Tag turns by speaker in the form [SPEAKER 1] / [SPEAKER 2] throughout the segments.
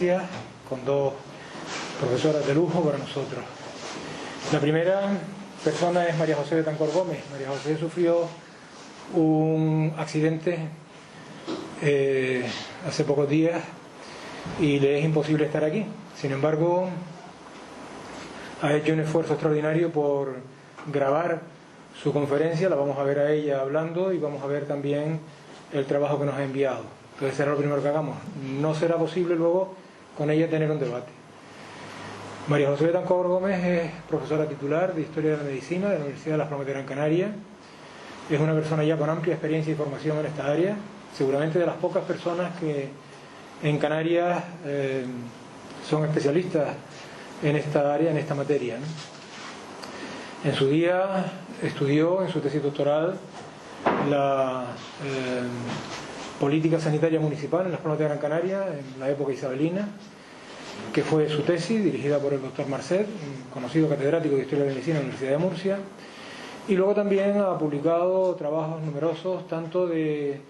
[SPEAKER 1] conferencias con dos profesoras de lujo para nosotros. La primera persona es María José Betancor Gómez. María José sufrió un accidente hace pocos días y le es imposible estar aquí. Sin embargo, ha hecho un esfuerzo extraordinario por grabar su conferencia. La vamos a ver a ella hablando y vamos a ver también el trabajo que nos ha enviado. Entonces será lo primero que hagamos. No será posible luego con ella tener un debate. María José Betancor Gómez es profesora titular de Historia de la Medicina de la Universidad de Las Palmas de Gran Canaria. Es una persona ya con amplia experiencia y formación en esta área, seguramente de las pocas personas que en Canarias son especialistas en esta área, en esta materia, ¿no? En su día estudió en su tesis doctoral la política sanitaria municipal en Las Palmas de Gran Canaria en la época isabelina, que fue su tesis, dirigida por el doctor Marcet, un conocido catedrático de Historia de la Medicina en la Universidad de Murcia, y luego también ha publicado trabajos numerosos, tanto de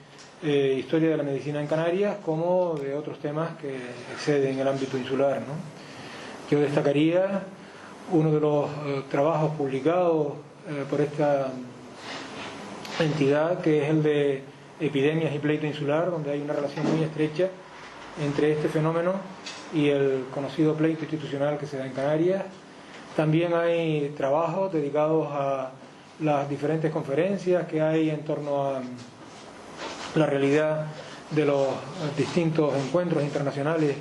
[SPEAKER 1] Historia de la Medicina en Canarias como de otros temas que exceden el ámbito insular, ¿no? Yo destacaría uno de los trabajos publicados por esta entidad, que es el de Epidemias y pleito insular, donde hay una relación muy estrecha entre este fenómeno y el conocido pleito institucional que se da en Canarias. También hay trabajos dedicados a las diferentes conferencias que hay en torno a la realidad de los distintos encuentros internacionales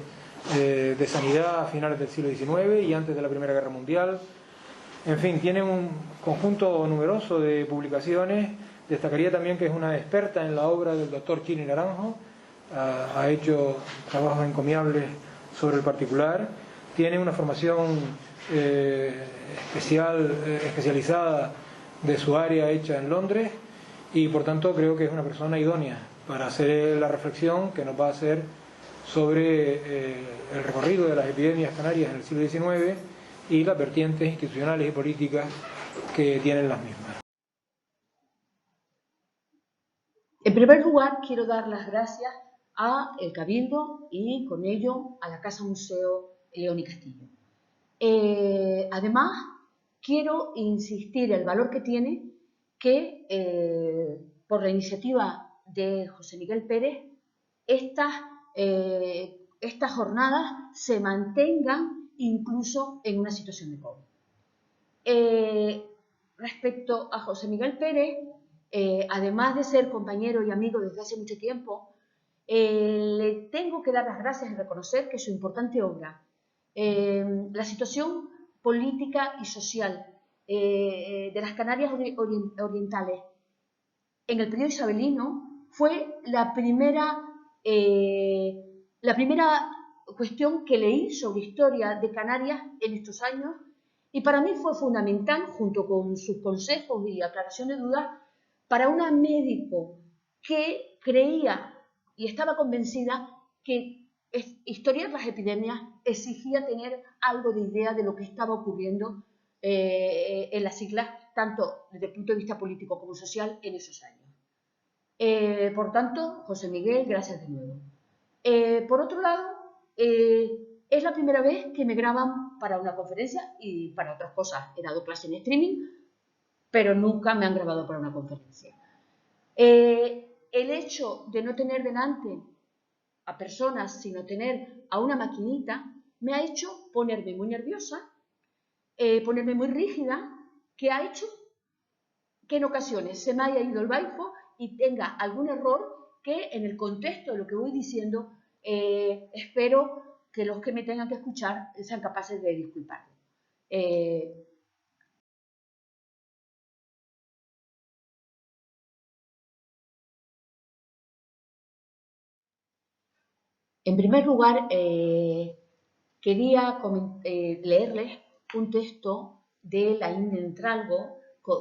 [SPEAKER 1] de sanidad a finales del siglo XIX y antes de la Primera Guerra Mundial. En fin, tiene un conjunto numeroso de publicaciones. Destacaría también que es una experta en la obra del doctor Chini Naranjo. Ha hecho trabajos encomiables sobre el particular. Tiene una formación especializada de su área hecha en Londres y por tanto creo que es una persona idónea para hacer la reflexión que nos va a hacer sobre el recorrido de las epidemias canarias en el siglo XIX y las vertientes institucionales y políticas que tienen las mismas.
[SPEAKER 2] En primer lugar, quiero dar las gracias a el Cabildo y con ello a la Casa Museo León y Castillo. Además, quiero insistir el valor que tiene que por la iniciativa de José Miguel Pérez estas jornadas se mantengan incluso en una situación de COVID. Respecto a José Miguel Pérez, además de ser compañero y amigo desde hace mucho tiempo, le tengo que dar las gracias y reconocer que su importante obra, la situación política y social de las Canarias Orientales en el periodo isabelino, fue la primera cuestión que leí sobre historia de Canarias en estos años, y para mí fue fundamental, junto con sus consejos y aclaración de dudas, para una médico que creía y estaba convencida que historiar las epidemias exigía tener algo de idea de lo que estaba ocurriendo en las islas, tanto desde el punto de vista político como social, en esos años. Por tanto, José Miguel, gracias de nuevo. Por otro lado, es la primera vez que me graban para una conferencia y para otras cosas. He dado clase en streaming, pero nunca me han grabado para una conferencia. El hecho de no tener delante a personas, sino tener a una maquinita, me ha hecho ponerme muy nerviosa, ponerme muy rígida, que ha hecho que en ocasiones se me haya ido el baifo y tenga algún error que en el contexto de lo que voy diciendo espero que los que me tengan que escuchar sean capaces de disculparlo. En primer lugar, quería leerles un texto de Laín de Entralgo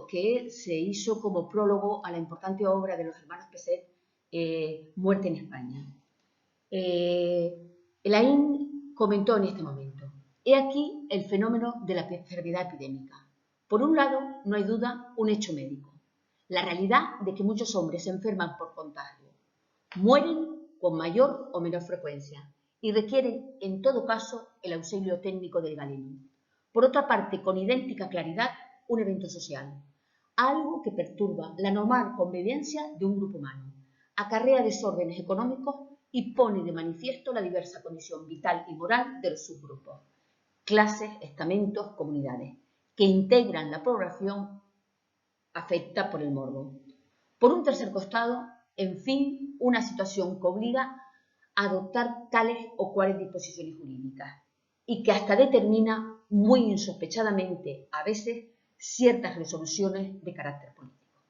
[SPEAKER 2] que se hizo como prólogo a la importante obra de los hermanos Peset, Muerte en España. Laín comentó en este momento: he aquí el fenómeno de la enfermedad epidémica. Por un lado, no hay duda, un hecho médico: la realidad de que muchos hombres se enferman por contagio. Mueren con mayor o menor frecuencia. y requieren, en todo caso, el auxilio técnico del galeno. Por otra parte, con idéntica claridad, un evento social, algo que perturba la normal convivencia de un grupo humano, acarrea desórdenes económicos y pone de manifiesto la diversa condición vital y moral de los subgrupos, clases, estamentos, comunidades, que integran la población afecta por el morbo. Por un tercer costado, en fin, una situación que obliga a adoptar tales o cuales disposiciones jurídicas y que hasta determina muy insospechadamente a veces ciertas resoluciones de carácter político.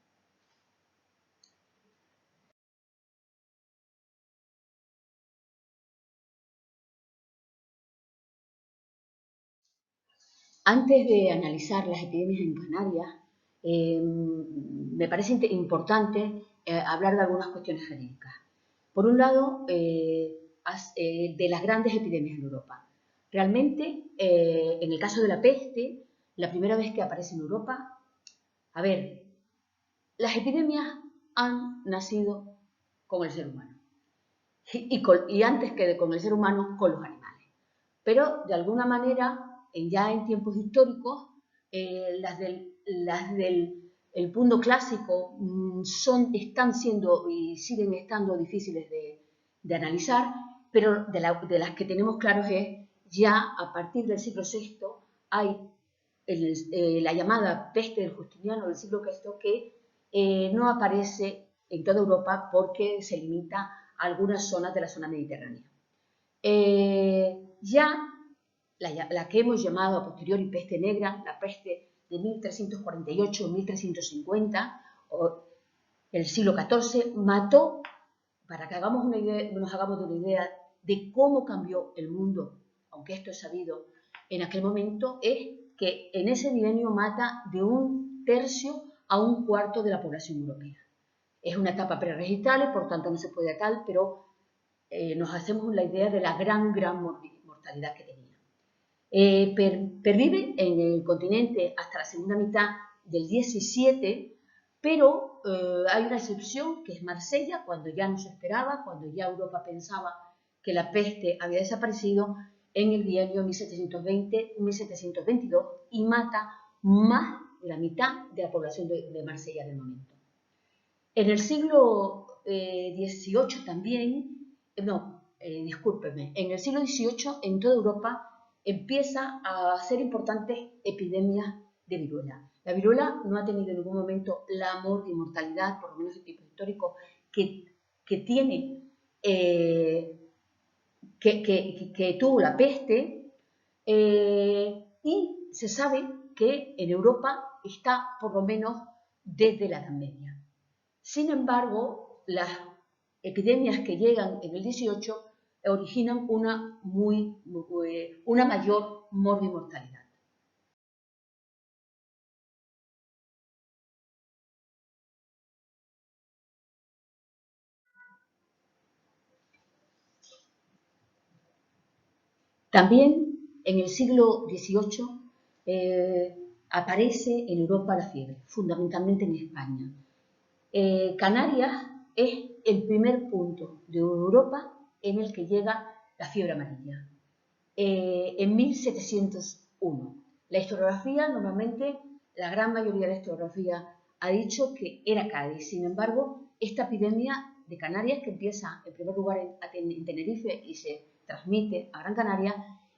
[SPEAKER 2] Antes de analizar las epidemias en Canarias, me parece importante hablar de algunas cuestiones genéricas. Por un lado, de las grandes epidemias en Europa. Realmente, en el caso de la peste, la primera vez que aparece en Europa, a ver, las epidemias han nacido con el ser humano y antes que con el ser humano, con los animales. Pero, de alguna manera, ya en tiempos históricos, las del el punto clásico están siendo y siguen estando difíciles de analizar, pero de las que tenemos claros es ya a partir del siglo VI hay la llamada peste del Justiniano del siglo VI que no aparece en toda Europa porque se limita a algunas zonas de la zona mediterránea. Ya la que hemos llamado a posteriori peste negra, la peste de 1348-1350, o el siglo XIV, mató, para que nos hagamos una idea de cómo cambió el mundo, aunque esto es sabido, en aquel momento, es que en ese bienio mata de 1/3 a 1/4 de la población europea. Es una etapa preregistrable, por tanto no se puede tal, pero nos hacemos la idea de la gran mortalidad que tenía. Pervive en el continente hasta la segunda mitad del XVII, pero hay una excepción que es Marsella, cuando ya no se esperaba, cuando ya Europa pensaba que la peste había desaparecido, en el bienio 1720-1722 y mata más de la mitad de la población de Marsella del momento. En el siglo XVIII también, discúlpeme, en el siglo XVIII en toda Europa empieza a ser importantes epidemias de viruela. La viruela no ha tenido en ningún momento la mortalidad, por lo menos en tipo histórico, que tuvo la peste, y se sabe que en Europa está por lo menos desde la Edad Media. Sin embargo, las epidemias que llegan en el 18 originan una mayor morbimortalidad. También en el siglo XVIII aparece en Europa la fiebre, fundamentalmente en España. Canarias es el primer punto de Europa en el que llega la fiebre amarilla. En 1701. La historiografía, normalmente, la gran mayoría de la historiografía ha dicho que era Cádiz. Sin embargo, esta epidemia de Canarias, que empieza en primer lugar en Tenerife y se transmite a Gran Canaria,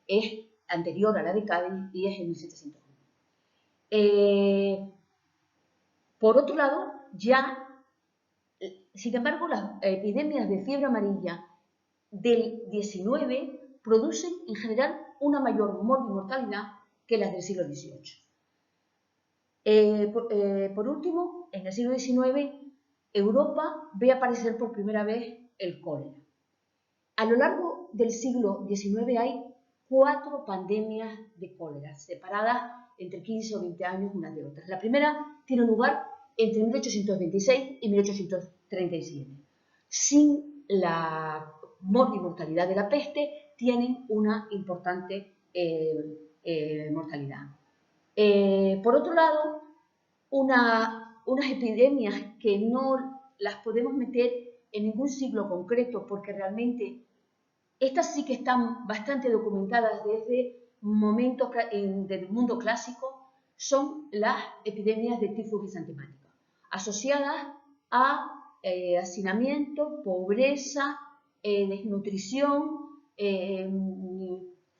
[SPEAKER 2] es anterior a la de Cádiz y es en 1701. Por otro lado, sin embargo, las epidemias de fiebre amarilla del 19 producen en general una mayor mortalidad que las del siglo XVIII. Por último, en el siglo XIX, Europa ve aparecer por primera vez el cólera. A lo largo del siglo XIX hay 4 pandemias de cólera, separadas entre 15 o 20 años unas de otras. La primera tiene lugar entre 1826 y 1837. Sin la mortalidad de la peste, tienen una importante mortalidad. Por otro lado, unas epidemias que no las podemos meter en ningún siglo concreto porque realmente Estas sí que están bastante documentadas desde momentos del mundo clásico, son las epidemias de tifus exantemático, asociadas a hacinamiento, pobreza, desnutrición,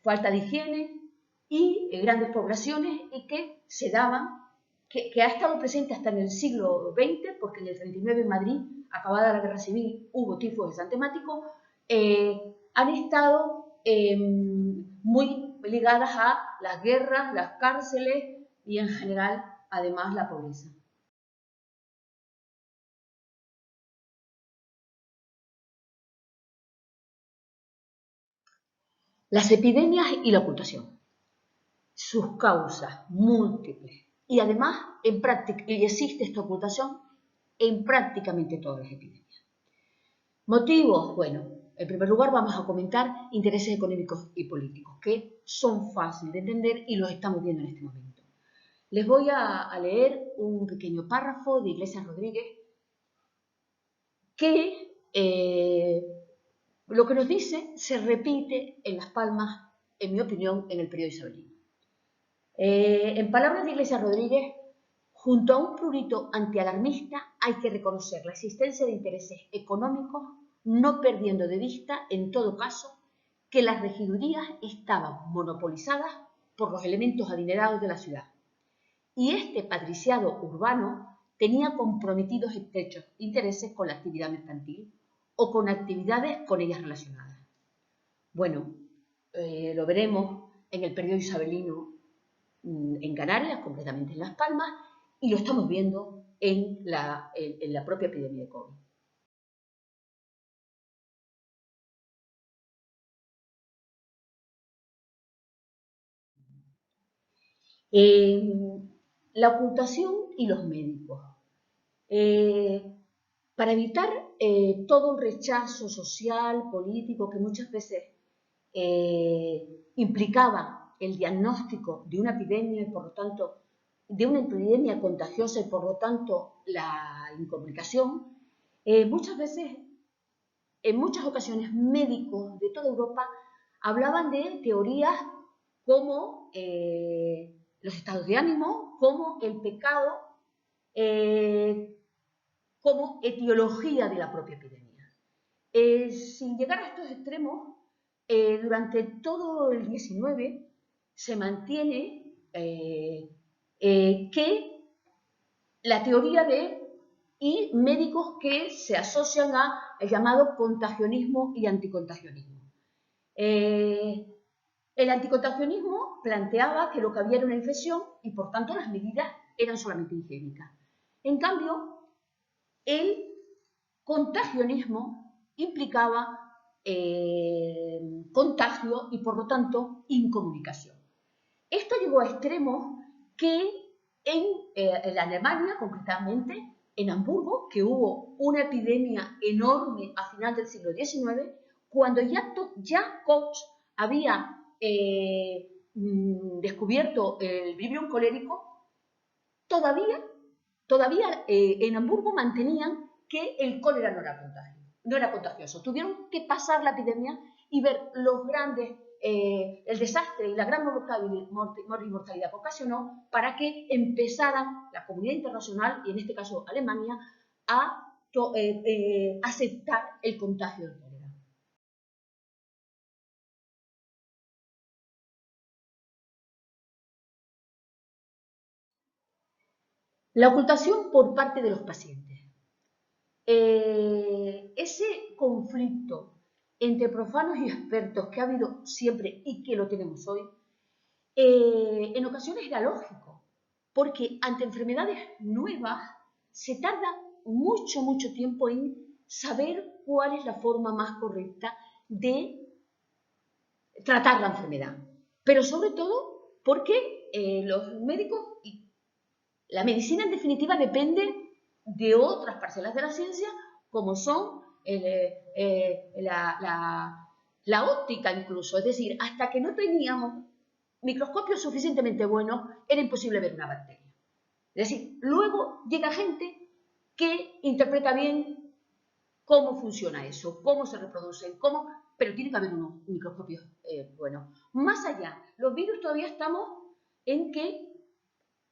[SPEAKER 2] falta de higiene y grandes poblaciones, y que se daban, que ha estado presente hasta en el siglo XX, porque en el 39 en Madrid, acabada la guerra civil, hubo tifus exantemático, han estado muy ligadas a las guerras, las cárceles y en general, además, la pobreza. Las epidemias y la ocultación. Sus causas múltiples. Y además, en práctica, y existe esta ocultación en prácticamente todas las epidemias. Motivos, bueno, en primer lugar vamos a comentar intereses económicos y políticos, que son fáciles de entender y los estamos viendo en este momento. Les voy a leer un pequeño párrafo de Iglesias Rodríguez que lo que nos dice se repite en Las Palmas, en mi opinión, en el periodo isabelino. En palabras de Iglesias Rodríguez, junto a un prurito antialarmista hay que reconocer la existencia de intereses económicos, no perdiendo de vista, en todo caso, que las regidurías estaban monopolizadas por los elementos adinerados de la ciudad. Y este patriciado urbano tenía comprometidos estrechos intereses con la actividad mercantil o con actividades con ellas relacionadas. Bueno, lo veremos en el periodo isabelino en Canarias, concretamente en Las Palmas, y lo estamos viendo en la propia epidemia de COVID. La ocultación y los médicos. Para evitar todo un rechazo social, político, que muchas veces implicaba el diagnóstico de una epidemia y por lo tanto de una epidemia contagiosa y por lo tanto la incomunicación, muchas veces, en muchas ocasiones, médicos de toda Europa hablaban de teorías como los estados de ánimo, como el pecado, como etiología de la propia epidemia. Sin llegar a estos extremos, durante todo el 19 se mantiene que la teoría y médicos que se asocian al llamado contagionismo y anticontagionismo. El anticontagionismo planteaba que lo que había era una infección y por tanto las medidas eran solamente higiénicas. En cambio, el contagionismo implicaba contagio y por lo tanto incomunicación. Esto llegó a extremos que en Alemania, concretamente en Hamburgo, que hubo una epidemia enorme a final del siglo XIX, cuando ya Koch había descubierto el Vibrio colérico, todavía en Hamburgo mantenían que el cólera no era contagioso. Tuvieron que pasar la epidemia y ver los grandes, el desastre y la gran mortalidad que ocasionó para que empezaran la comunidad internacional, y en este caso Alemania, a aceptar el contagio del cólera. La ocultación por parte de los pacientes. Ese conflicto entre profanos y expertos que ha habido siempre y que lo tenemos hoy, en ocasiones era lógico, porque ante enfermedades nuevas se tarda mucho tiempo en saber cuál es la forma más correcta de tratar la enfermedad. Pero sobre todo porque los médicos y la medicina en definitiva depende de otras parcelas de la ciencia, como son la óptica incluso. Es decir, hasta que no teníamos microscopios suficientemente buenos, era imposible ver una bacteria. Es decir, luego llega gente que interpreta bien cómo funciona eso, cómo se reproducen, pero tiene que haber unos microscopios buenos. Más allá, los virus todavía estamos en que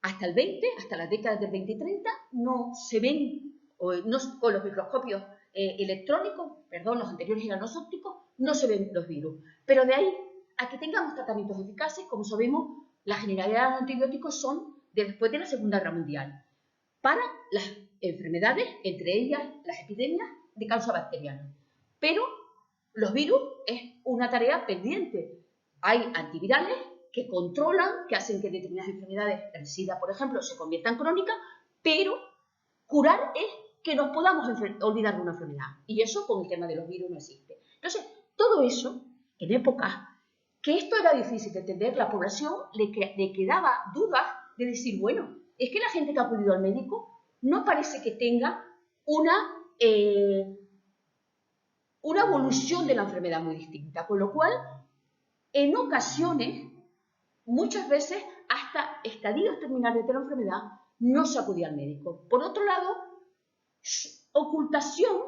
[SPEAKER 2] hasta la década del 2030, no se ven, con los microscopios electrónicos, los anteriores eran los ópticos, no se ven los virus. Pero de ahí a que tengamos tratamientos eficaces, como sabemos, la generalidad de los antibióticos son después de la Segunda Guerra Mundial, para las enfermedades, entre ellas las epidemias de causa bacteriana. Pero los virus es una tarea pendiente. Hay antivirales que controlan, que hacen que determinadas enfermedades, el SIDA, por ejemplo, se conviertan crónicas, pero curar es que nos podamos olvidar de una enfermedad. Y eso con el tema de los virus no existe. Entonces, todo eso, en épocas que esto era difícil de entender, la población le quedaba dudas de decir, bueno, es que la gente que ha acudido al médico no parece que tenga una evolución de la enfermedad muy distinta, con lo cual, en ocasiones, muchas veces, hasta estadios terminales de la enfermedad, no se acudía al médico. Por otro lado, ocultación,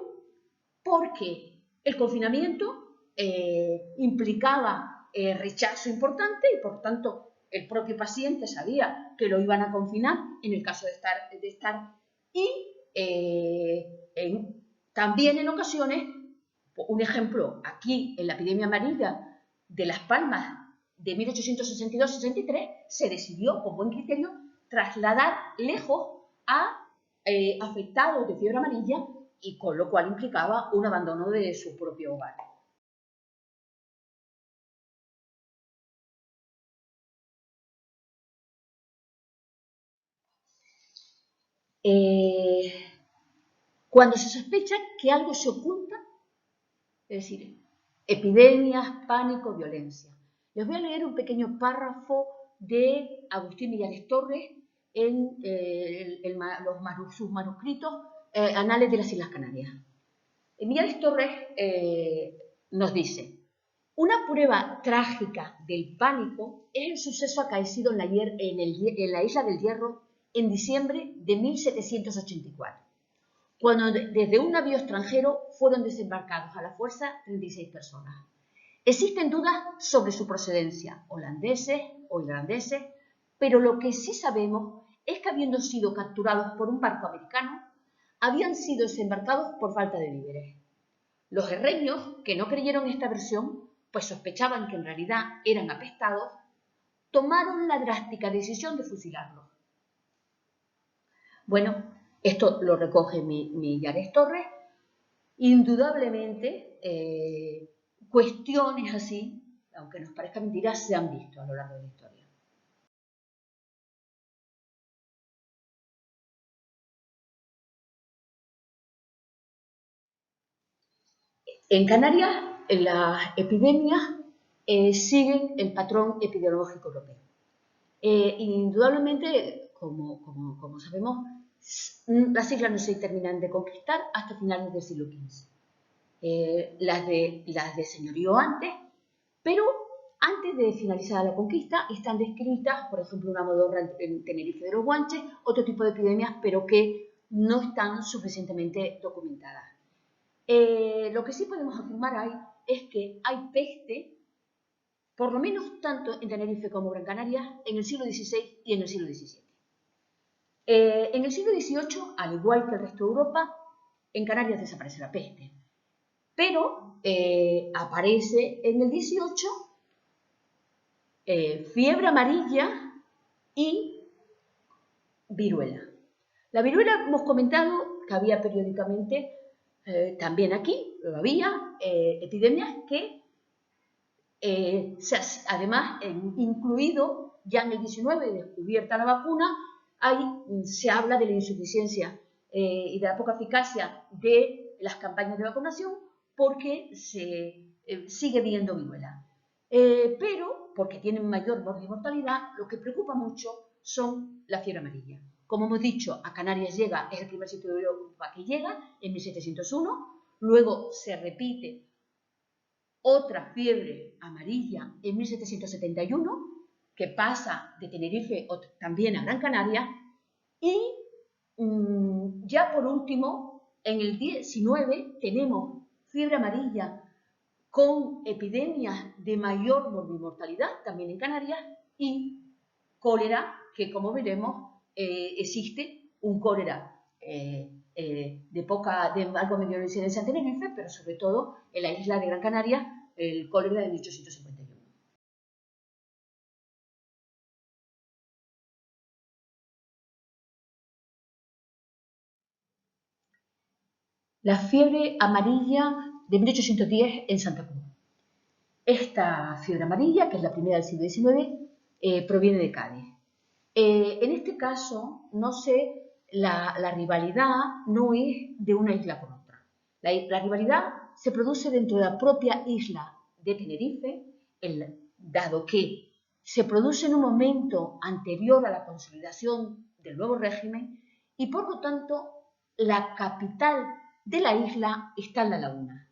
[SPEAKER 2] porque el confinamiento implicaba rechazo importante y, por tanto, el propio paciente sabía que lo iban a confinar en el caso de estar y también en ocasiones, un ejemplo, aquí en la epidemia amarilla de Las Palmas de 1862-63, se decidió con buen criterio trasladar lejos a afectados de fiebre amarilla, y con lo cual implicaba un abandono de su propio hogar. Cuando se sospecha que algo se oculta, es decir, epidemias, pánico, violencia. Les voy a leer un pequeño párrafo de Agustín Millares Torres en sus manuscritos Anales de las Islas Canarias. Millares Torres nos dice: una prueba trágica del pánico es el suceso acaecido en la isla del Hierro en diciembre de 1784, cuando desde un navío extranjero fueron desembarcados a la fuerza 36 personas. Existen dudas sobre su procedencia, holandeses o irlandeses, pero lo que sí sabemos es que, habiendo sido capturados por un barco americano, habían sido desembarcados por falta de víveres. Los herreños, que no creyeron esta versión, pues sospechaban que en realidad eran apestados, tomaron la drástica decisión de fusilarlos. Bueno, esto lo recoge Millares Torres. Indudablemente, cuestiones así, aunque nos parezca mentira, se han visto a lo largo de la historia. En Canarias, las epidemias siguen el patrón epidemiológico europeo. Indudablemente, como sabemos, las islas no se terminan de conquistar hasta finales del siglo XV. Las de señorío antes, pero antes de finalizar la conquista están descritas, por ejemplo, una modorra en Tenerife de los Guanches, otro tipo de epidemias, pero que no están suficientemente documentadas. Lo que sí podemos afirmar es que hay peste, por lo menos tanto en Tenerife como en Gran Canaria, en el siglo XVI y en el siglo XVII. En el siglo XVIII, al igual que el resto de Europa, en Canarias desaparece la peste, pero aparece en el XVIII fiebre amarilla y viruela. La viruela hemos comentado que había periódicamente, también aquí lo había, epidemias que además, incluido ya en el 19, descubierta la vacuna, se habla de la insuficiencia y de la poca eficacia de las campañas de vacunación, porque se sigue viendo viruela. Pero, porque tienen mayor mortalidad, lo que preocupa mucho son la fiebre amarilla. Como hemos dicho, a Canarias es el primer sitio de Europa que llega, en 1701, luego se repite otra fiebre amarilla en 1771, que pasa de Tenerife también a Gran Canaria, y ya por último, en el 19 tenemos fiebre amarilla con epidemias de mayor morbimortalidad, también en Canarias, y cólera, que como veremos existe un cólera de algo menor incidencia en Tenerife, pero sobre todo en la isla de Gran Canaria, el cólera de 1851. La fiebre amarilla de 1810 en Santa Cruz. Esta fiebre amarilla, que es la primera del siglo XIX, proviene de Cádiz. En este caso, la rivalidad no es de una isla con otra. La rivalidad se produce dentro de la propia isla de Tenerife, dado que se produce en un momento anterior a la consolidación del nuevo régimen y, por lo tanto, la capital de la isla está en La Laguna.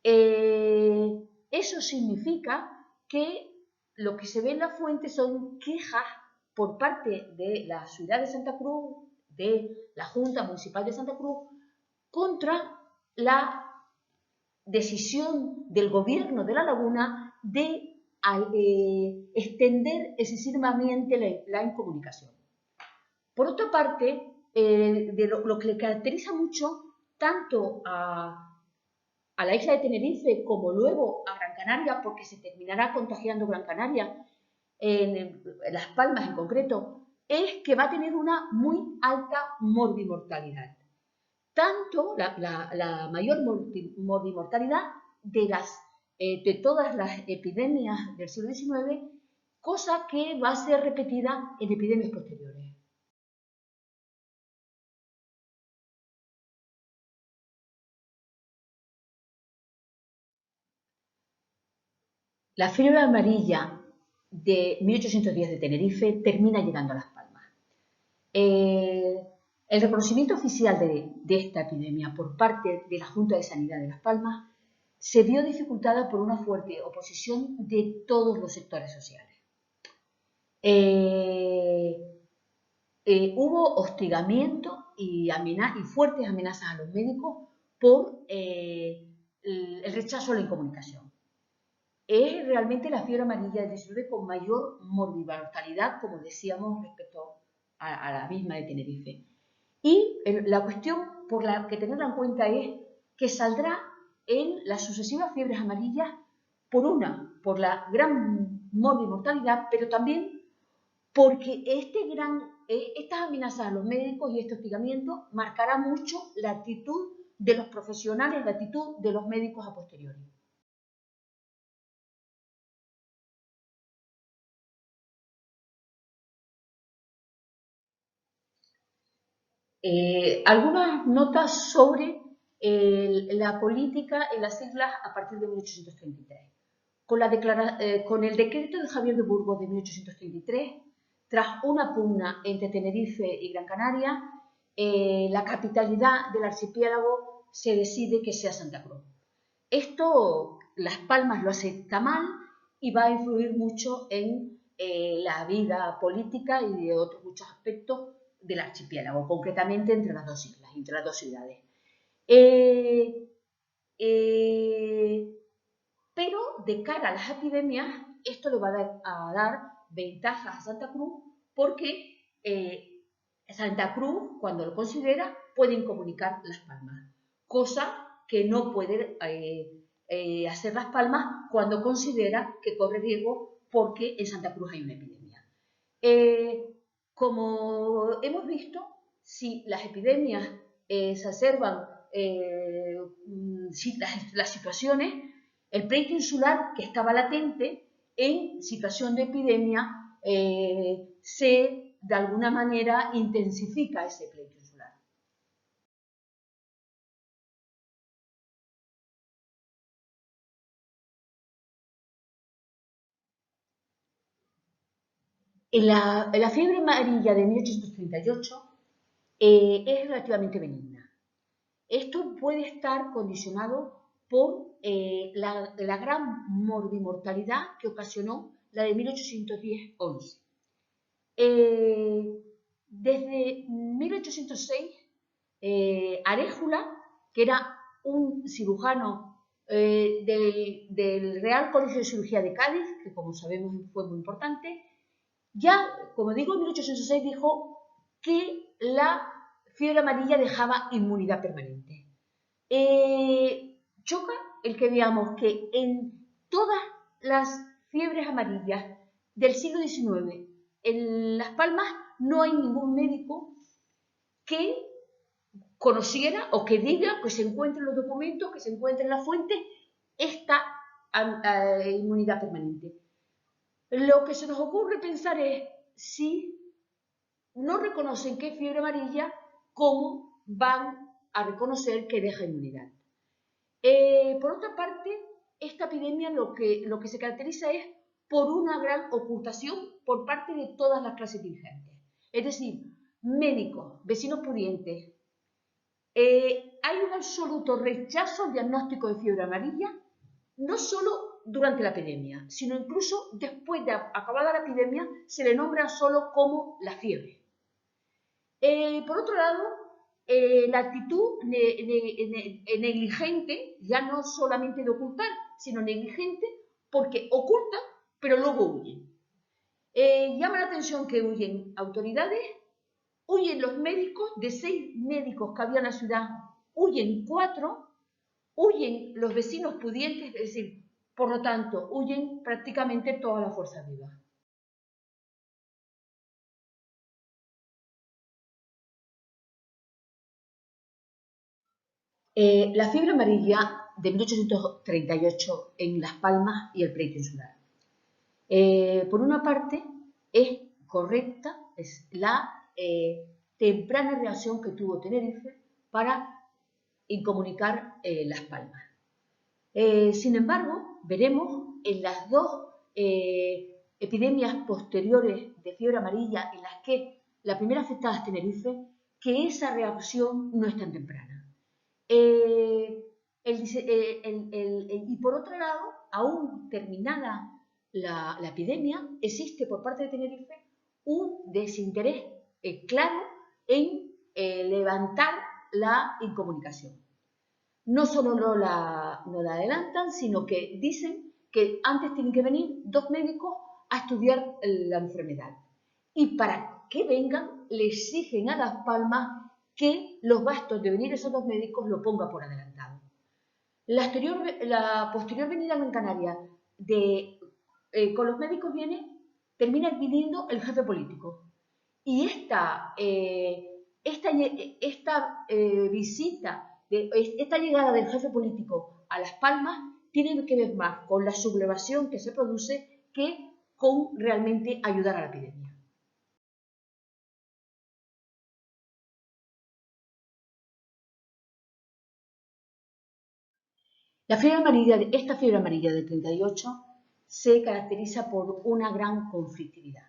[SPEAKER 2] Eso significa que lo que se ve en la fuente son quejas por parte de la ciudad de Santa Cruz, de la Junta Municipal de Santa Cruz, contra la decisión del gobierno de La Laguna de extender excesivamente la incomunicación. Por otra parte, lo que le caracteriza mucho tanto a la isla de Tenerife como luego a Gran Canaria, porque se terminará contagiando Gran Canaria, en Las Palmas en concreto, es que va a tener una muy alta morbimortalidad. Tanto la mayor morbimortalidad de todas las epidemias del siglo XIX, cosa que va a ser repetida en epidemias posteriores. La fiebre amarilla de 1810 de Tenerife termina llegando a Las Palmas. El reconocimiento oficial de esta epidemia por parte de la Junta de Sanidad de Las Palmas se vio dificultada por una fuerte oposición de todos los sectores sociales. Hubo hostigamiento y fuertes amenazas a los médicos por el rechazo a la incomunicación. Es realmente la fiebre amarilla del 19 con mayor morbimortalidad, como decíamos, respecto a la misma de Tenerife. Y la cuestión por la que tenerla en cuenta es que saldrá en las sucesivas fiebres amarillas por la gran morbimortalidad, pero también porque estas amenazas a los médicos y este hostigamiento marcará mucho la actitud de los profesionales, la actitud de los médicos a posteriori. Algunas notas sobre la política en las islas a partir de 1833. Con el decreto de Javier de Burgos de 1833, tras una pugna entre Tenerife y Gran Canaria, la capitalidad del archipiélago se decide que sea Santa Cruz. Esto, Las Palmas lo acepta mal y va a influir mucho en la vida política y de otros muchos aspectos del archipiélago, concretamente entre las dos islas, entre las dos ciudades. Pero de cara a las epidemias, esto le va a dar ventajas a Santa Cruz porque Santa Cruz, cuando lo considera, puede comunicar Las Palmas, cosa que no puede hacer Las Palmas cuando considera que corre riesgo porque en Santa Cruz hay una epidemia. Como hemos visto, si las epidemias se exacerban, si las situaciones, el pleito insular que estaba latente en situación de epidemia de alguna manera intensifica ese pleito insular. En la fiebre amarilla de 1838 es relativamente benigna. Esto puede estar condicionado por la gran morbimortalidad que ocasionó la de 1810-11. Desde 1806 Aréjula, que era un cirujano del Real Colegio de Cirugía de Cádiz, que como sabemos fue muy importante, ya, como digo, en 1806 dijo que la fiebre amarilla dejaba inmunidad permanente. Choca el que veamos que en todas las fiebres amarillas del siglo XIX, en Las Palmas, no hay ningún médico que conociera o que diga, que se encuentre en los documentos, que se encuentre en las fuentes, esta inmunidad permanente. Lo que se nos ocurre pensar es, si no reconocen que es fiebre amarilla, ¿cómo van a reconocer que deja inmunidad? Por otra parte, esta epidemia lo que se caracteriza es por una gran ocultación por parte de todas las clases dirigentes. Es decir, médicos, vecinos pudientes. Hay un absoluto rechazo al diagnóstico de fiebre amarilla, no solo durante la epidemia, sino incluso después de acabada la epidemia, se le nombra solo como la fiebre. Por otro lado, la actitud negligente, ya no solamente de ocultar, sino negligente, porque ocultan, pero luego huyen. Llama la atención que huyen autoridades, huyen los médicos, de 6 médicos que había en la ciudad, huyen 4, huyen los vecinos pudientes, es decir, por lo tanto, huyen prácticamente todas las fuerzas vivas. La fiebre amarilla de 1838 en Las Palmas y el pleito insular. Por una parte, es correcta, es la temprana reacción que tuvo Tenerife para incomunicar Las Palmas. Sin embargo, veremos en las dos epidemias posteriores de fiebre amarilla en las que la primera afectada es Tenerife, que esa reacción no es tan temprana. Y por otro lado, aún terminada la epidemia, existe por parte de Tenerife un desinterés claro en levantar la incomunicación. No solo no la adelantan, sino que dicen que antes tienen que venir 2 médicos a estudiar la enfermedad. Y para que vengan, le exigen a Las Palmas que los gastos de venir esos 2 médicos lo ponga por adelantado. La posterior venida a Gran Canaria con los médicos termina viniendo el jefe político. Y esta llegada del jefe político a Las Palmas tiene que ver más con la sublevación que se produce que con realmente ayudar a la epidemia. Esta fiebre amarilla del 38 se caracteriza por una gran conflictividad.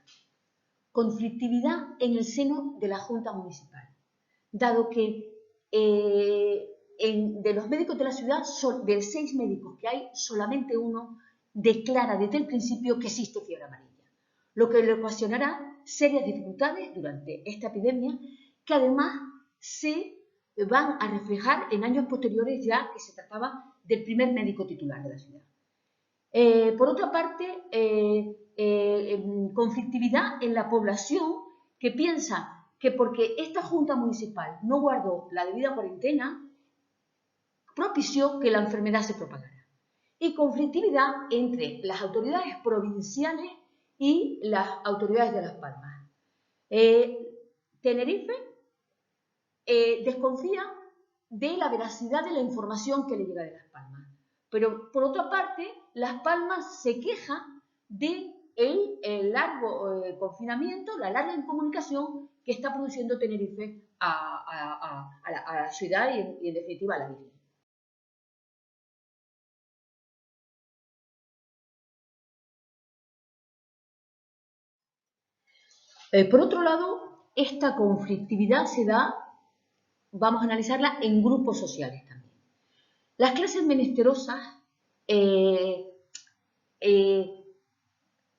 [SPEAKER 2] Conflictividad en el seno de la Junta Municipal, dado que de los médicos de la ciudad, de 6 médicos que hay, solamente uno declara desde el principio que existe fiebre amarilla, lo que le ocasionará serias dificultades durante esta epidemia, que además se van a reflejar en años posteriores, ya que se trataba del primer médico titular de la ciudad. Por otra parte, conflictividad en la población que piensa que porque esta Junta Municipal no guardó la debida cuarentena, propició que la enfermedad se propagara. Y conflictividad entre las autoridades provinciales y las autoridades de Las Palmas. Tenerife desconfía de la veracidad de la información que le llega de Las Palmas. Pero, por otra parte, Las Palmas se queja de el largo confinamiento, la larga incomunicación que está produciendo Tenerife a la ciudad y en definitiva a la isla. Por otro lado, esta conflictividad se da, vamos a analizarla en grupos sociales también. Las clases menesterosas,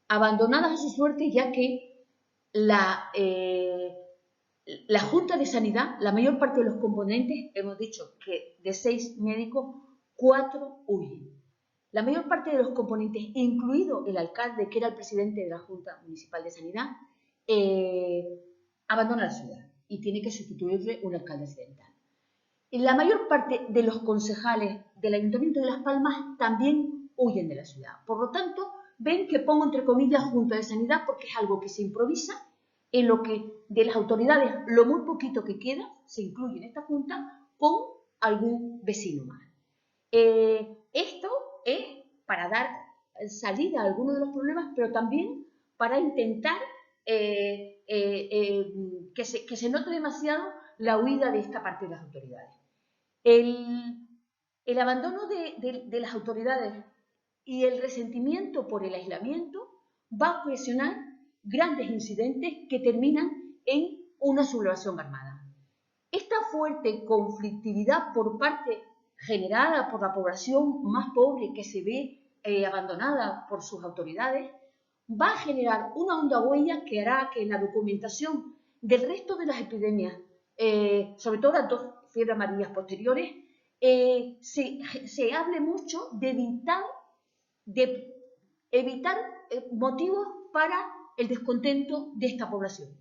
[SPEAKER 2] abandonadas a su suerte, ya que la Junta de Sanidad, la mayor parte de los componentes, hemos dicho que de 6 médicos, 4 huyen. La mayor parte de los componentes, incluido el alcalde, que era el presidente de la Junta Municipal de Sanidad, abandona la ciudad y tiene que sustituirle un alcalde accidental. Y la mayor parte de los concejales del Ayuntamiento de Las Palmas también huyen de la ciudad. Por lo tanto, ven que pongo entre comillas Junta de Sanidad porque es algo que se improvisa, en lo que de las autoridades, lo muy poquito que queda, se incluye en esta Junta con algún vecino más. Esto es para dar salida a algunos de los problemas, pero también para intentar que se note demasiado la huida de esta parte de las autoridades. El abandono de las autoridades y el resentimiento por el aislamiento va a ocasionar grandes incidentes que terminan en una sublevación armada. Esta fuerte conflictividad por parte generada por la población más pobre que se ve abandonada por sus autoridades va a generar una honda huella que hará que en la documentación del resto de las epidemias, sobre todo las 2 fiebres amarillas posteriores, se hable mucho de evitar motivos para el descontento de esta población.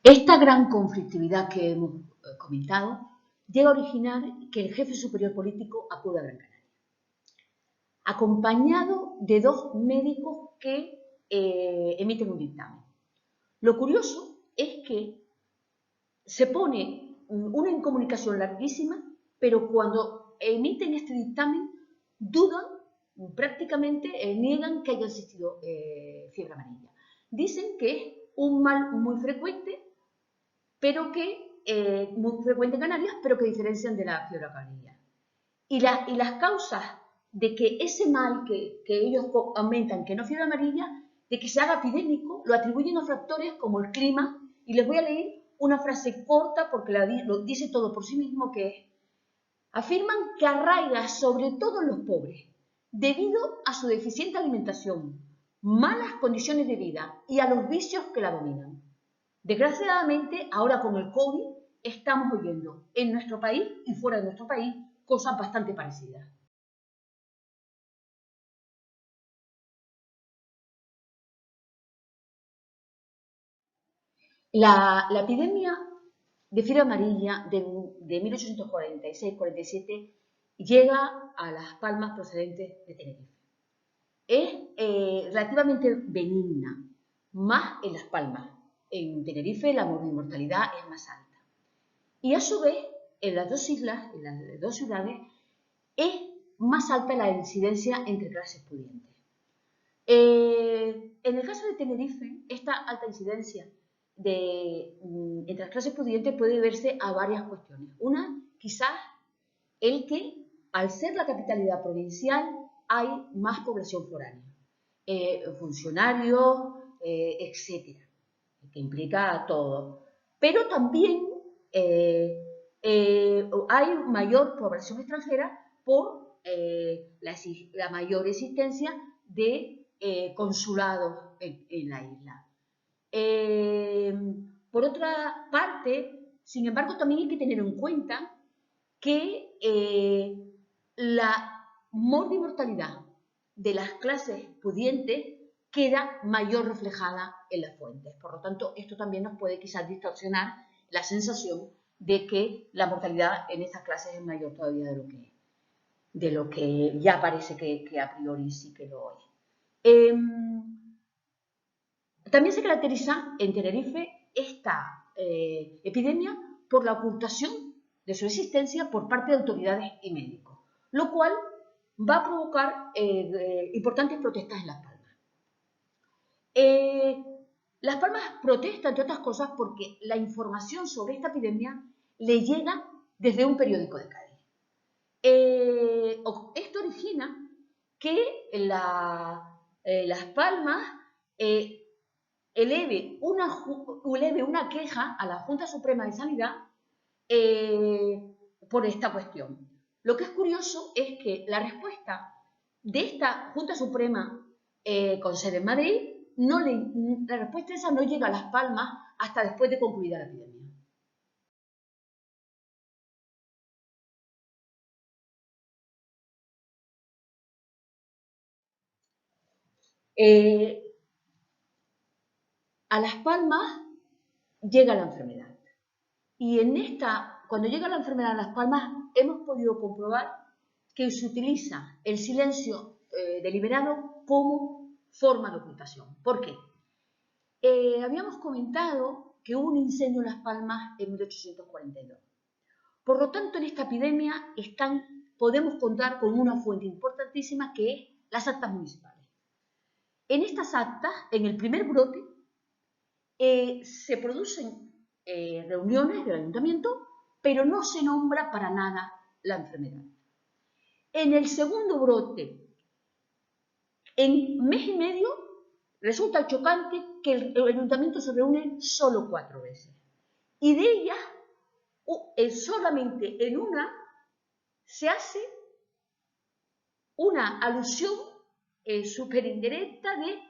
[SPEAKER 2] Esta gran conflictividad que hemos comentado llega a originar que el jefe superior político acuda a Gran Canaria, acompañado de 2 médicos que emiten un dictamen. Lo curioso es que se pone una incomunicación larguísima, pero cuando emiten este dictamen dudan, prácticamente niegan que haya existido fiebre amarilla. Dicen que es un mal muy frecuente, pero que muy frecuente en Canarias, pero que diferencian de la fiebre amarilla. Y las causas de que ese mal que ellos aumentan, que no es fiebre amarilla, de que se haga epidémico, lo atribuyen a factores como el clima, y les voy a leer una frase corta porque lo dice todo por sí mismo, que es: afirman que arraiga sobre todo en los pobres, debido a su deficiente alimentación, malas condiciones de vida y a los vicios que la dominan. Desgraciadamente, ahora con el COVID, estamos oyendo en nuestro país y fuera de nuestro país cosas bastante parecidas. La epidemia de fiebre amarilla de 1846-47 llega a Las Palmas procedente de Tenerife. Es relativamente benigna, más en Las Palmas. En Tenerife la mortalidad es más alta. Y a su vez, en las 2 islas, en las 2 ciudades, es más alta la incidencia entre clases pudientes. En el caso de Tenerife, esta alta incidencia entre las clases pudientes puede deberse a varias cuestiones. Una, quizás, el que al ser la capitalidad provincial hay más población foránea, funcionarios, etcétera, que implica todo. Pero también hay mayor población extranjera por la mayor existencia de consulados en la isla. Por otra parte, sin embargo, también hay que tener en cuenta que la mortalidad de las clases pudientes queda mayor reflejada en las fuentes. Por lo tanto, esto también nos puede quizás distorsionar la sensación de que la mortalidad en estas clases es mayor todavía de lo que ya parece que a priori sí que lo es. También se caracteriza en Tenerife esta epidemia por la ocultación de su existencia por parte de autoridades y médicos, lo cual va a provocar importantes protestas en Las Palmas. Las Palmas protesta, entre otras cosas, porque la información sobre esta epidemia le llega desde un periódico de Cádiz. Esto origina que Las Palmas eleve una queja a la Junta Suprema de Sanidad por esta cuestión, Lo que es curioso es que la respuesta de esta Junta Suprema con sede en Madrid, la respuesta esa no llega a Las Palmas hasta después de concluida la epidemia. A Las Palmas llega la enfermedad. Y cuando llega la enfermedad a Las Palmas, hemos podido comprobar que se utiliza el silencio deliberado como forma de ocultación. ¿Por qué? Habíamos comentado que hubo un incendio en Las Palmas en 1842. Por lo tanto, en esta epidemia podemos contar con una fuente importantísima que es las actas municipales. En estas actas, en el primer brote, se producen reuniones del ayuntamiento, pero no se nombra para nada la enfermedad. En el segundo brote, en mes y medio, resulta chocante que el ayuntamiento se reúne solo 4 veces. Y de ellas, solamente en una, se hace una alusión súper indirecta de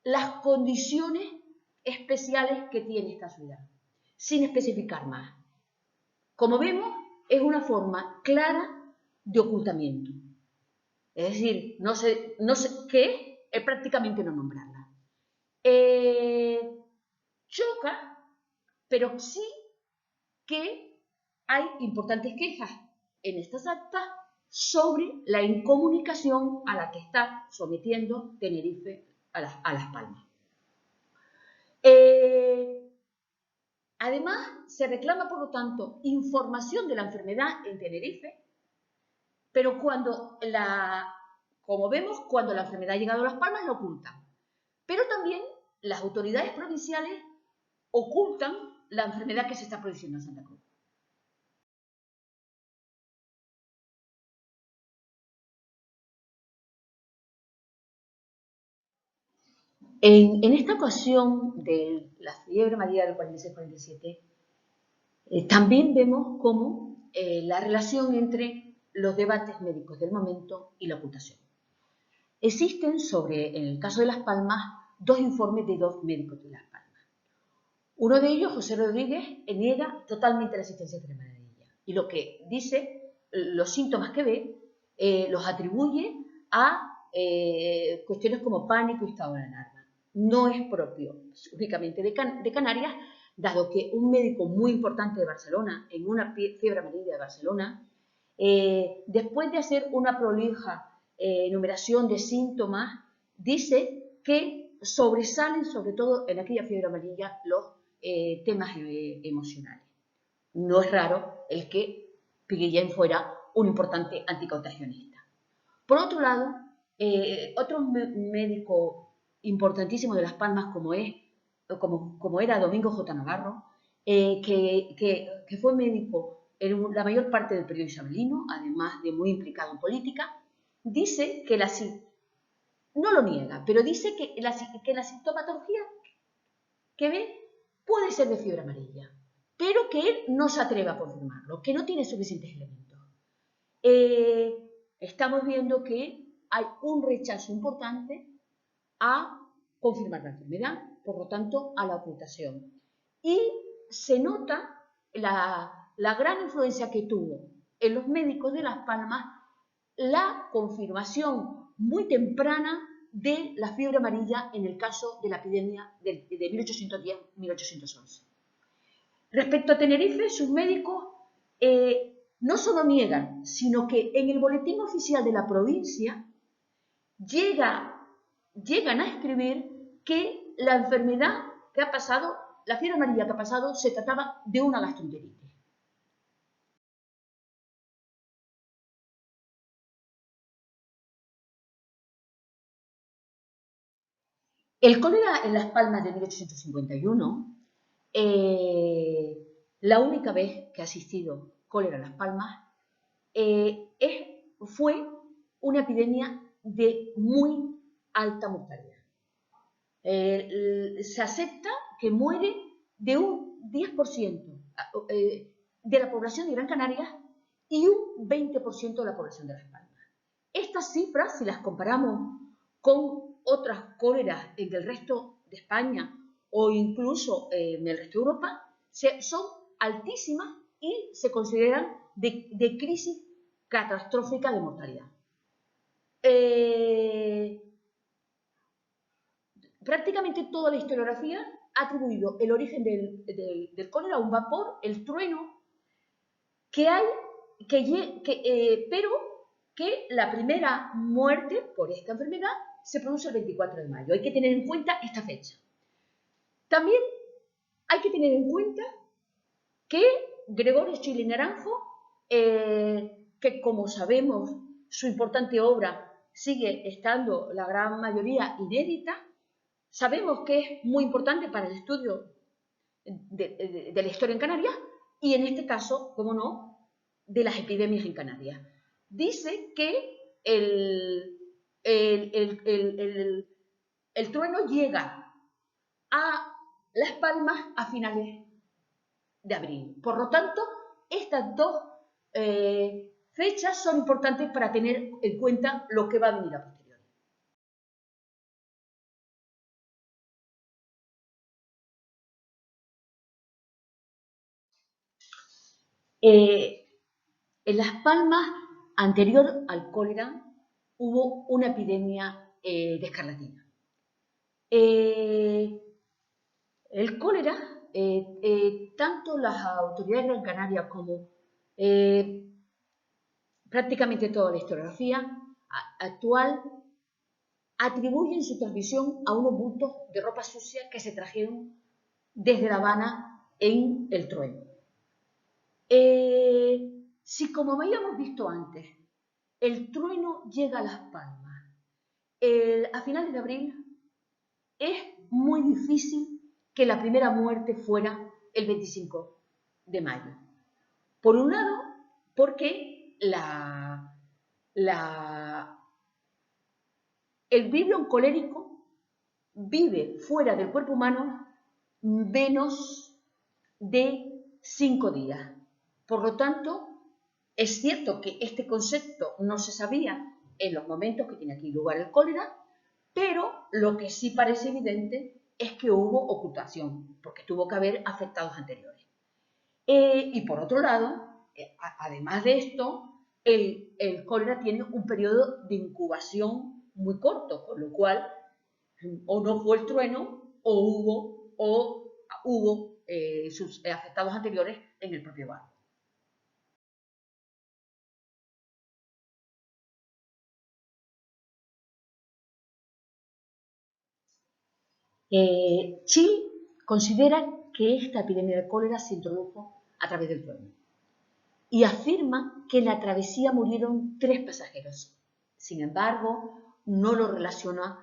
[SPEAKER 2] las condiciones especiales que tiene esta ciudad, sin especificar más. Como vemos, es una forma clara de ocultamiento. Es decir, no sé qué es prácticamente no nombrarla. Choca, pero sí que hay importantes quejas en estas actas sobre la incomunicación a la que está sometiendo Tenerife a Las Palmas. Además, se reclama, por lo tanto, información de la enfermedad en Tenerife, pero como vemos, cuando la enfermedad ha llegado a Las Palmas, la ocultan. Pero también las autoridades provinciales ocultan la enfermedad que se está produciendo en Santa Cruz. En esta ocasión de la fiebre amarilla del 46-47, también vemos cómo la relación entre los debates médicos del momento y la ocultación. Existen en el caso de Las Palmas, 2 informes de 2 médicos de Las Palmas. Uno de ellos, José Rodríguez, niega totalmente la existencia de fiebre amarilla. Y lo que dice, los síntomas que ve, los atribuye a cuestiones como pánico y estado de alarma. No es propio únicamente de Canarias, dado que un médico muy importante de Barcelona, en una fiebre amarilla de Barcelona, después de hacer una prolija enumeración de síntomas, dice que sobresalen, sobre todo en aquella fiebre amarilla, los temas emocionales. No es raro el que Piguillén fuera un importante anticontagionista. Por otro lado, otro médico importantísimo de Las Palmas, como era Domingo J. Navarro, que fue médico en la mayor parte del periodo isabelino, además de muy implicado en política, dice que no lo niega, pero dice que la sintomatología que ve puede ser de fiebre amarilla, pero que él no se atreve a confirmarlo, que no tiene suficientes elementos. Estamos viendo que hay un rechazo importante a confirmar la enfermedad, por lo tanto, a la ocultación. Y se nota la gran influencia que tuvo en los médicos de Las Palmas la confirmación muy temprana de la fiebre amarilla en el caso de la epidemia de 1810-1811. Respecto a Tenerife, sus médicos no solo niegan, sino que en el boletín oficial de la provincia llegan a escribir que la enfermedad que ha pasado, la fiebre amarilla que ha pasado, se trataba de una gastroenteritis. El cólera en Las Palmas de 1851, la única vez que ha existido cólera en Las Palmas, fue una epidemia de muy alta mortalidad. Se acepta que muere de un 10% de la población de Gran Canaria y un 20% de la población de Las Palmas. Estas cifras, si las comparamos con otras cóleras en el resto de España o incluso en el resto de Europa, son altísimas y se consideran de crisis catastrófica de mortalidad. Prácticamente toda la historiografía ha atribuido el origen del cólera a un vapor, el trueno, pero que la primera muerte por esta enfermedad se produce el 24 de mayo. Hay que tener en cuenta esta fecha. También hay que tener en cuenta que Gregorio Schill y Naranjo, que como sabemos su importante obra sigue estando la gran mayoría inédita, sabemos que es muy importante para el estudio de la historia en Canarias y en este caso, como no, de las epidemias en Canarias. Dice que el trueno llega a Las Palmas a finales de abril. Por lo tanto, estas dos fechas son importantes para tener en cuenta lo que va a venir a posteriori. En Las Palmas, anterior al cólera, hubo una epidemia de escarlatina. El cólera, tanto las autoridades de Gran Canaria como prácticamente toda la historiografía actual atribuyen su transmisión a unos bultos de ropa sucia que se trajeron desde La Habana en el trueno. Si, como habíamos visto antes, el trueno llega a Las Palmas a finales de abril, es muy difícil que la primera muerte fuera el 25 de mayo. Por un lado, porque el vibrión colérico vive fuera del cuerpo humano menos de 5 días. Por lo tanto, es cierto que este concepto no se sabía en los momentos que tiene aquí lugar el cólera, pero lo que sí parece evidente es que hubo ocultación, porque tuvo que haber afectados anteriores. Y por otro lado, además de esto, el cólera tiene un periodo de incubación muy corto, con lo cual o no fue el trueno o hubo sus afectados anteriores en el propio barco. Schill considera que esta epidemia de cólera se introdujo a través del trueno y afirma que en la travesía murieron 3 pasajeros. Sin embargo, no lo relaciona,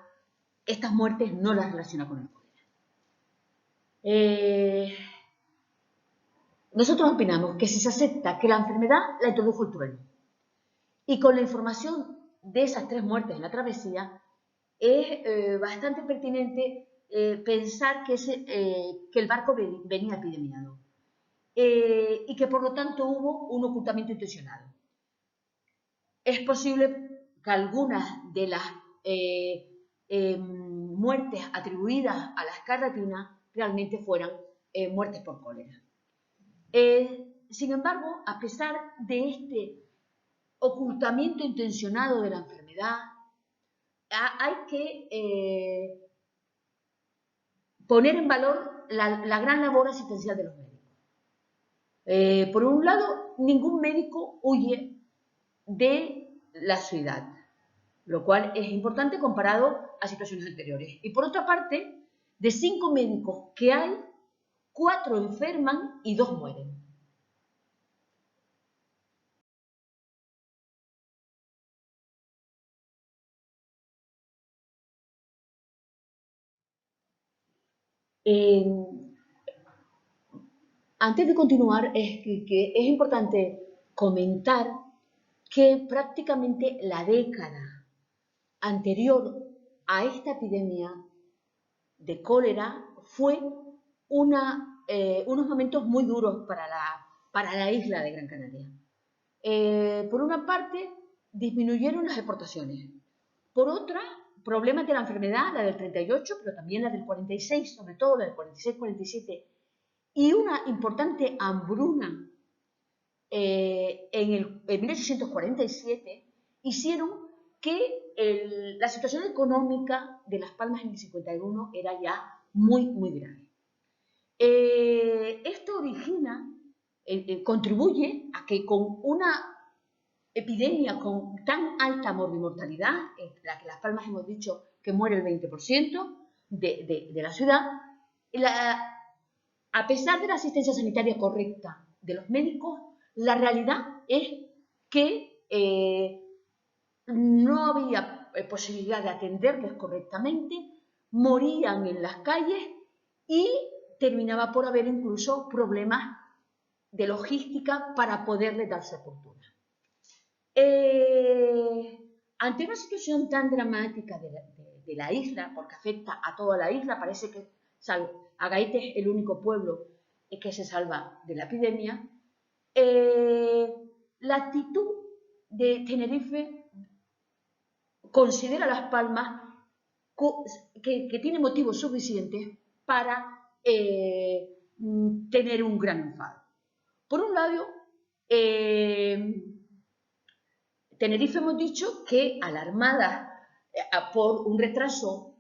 [SPEAKER 2] estas muertes no las relaciona con el cólera. Nosotros opinamos que si se acepta que la enfermedad la introdujo el trueno y con la información de esas 3 muertes en la travesía, es bastante pertinente pensar que el barco venía epidemiado y que por lo tanto hubo un ocultamiento intencionado. Es posible que algunas de las muertes atribuidas a la escarlatina realmente fueran muertes por cólera. Sin embargo, a pesar de este ocultamiento intencionado de la enfermedad, hay que poner en valor la gran labor asistencial de los médicos. Por un lado, ningún médico huye de la ciudad, lo cual es importante comparado a situaciones anteriores. Y por otra parte, de 5 médicos que hay, 4 enferman y 2 mueren. Antes de continuar, es importante comentar que prácticamente la década anterior a esta epidemia de cólera fue unos momentos muy duros para la isla de Gran Canaria. Por una parte, disminuyeron las exportaciones. Por otra, problemas de la enfermedad, la del 38, pero también la del 46, sobre todo la del 46-47, y una importante hambruna en 1847, hicieron que la situación económica de Las Palmas en el 51 era ya muy, muy grave. Esto contribuye a que con una epidemia con tan alta morbimortalidad, en la que Las Palmas hemos dicho que muere el 20% de la ciudad, a pesar de la asistencia sanitaria correcta de los médicos, la realidad es que no había posibilidad de atenderles correctamente, morían en las calles y terminaba por haber incluso problemas de logística para poderles dar sepultura. Ante una situación tan dramática de la isla, porque afecta a toda la isla, parece que Agaete es el único pueblo que se salva de la epidemia, la actitud de Tenerife considera Las Palmas que tiene motivos suficientes para tener un gran enfado. Por un lado, Tenerife hemos dicho que alarmada por un retraso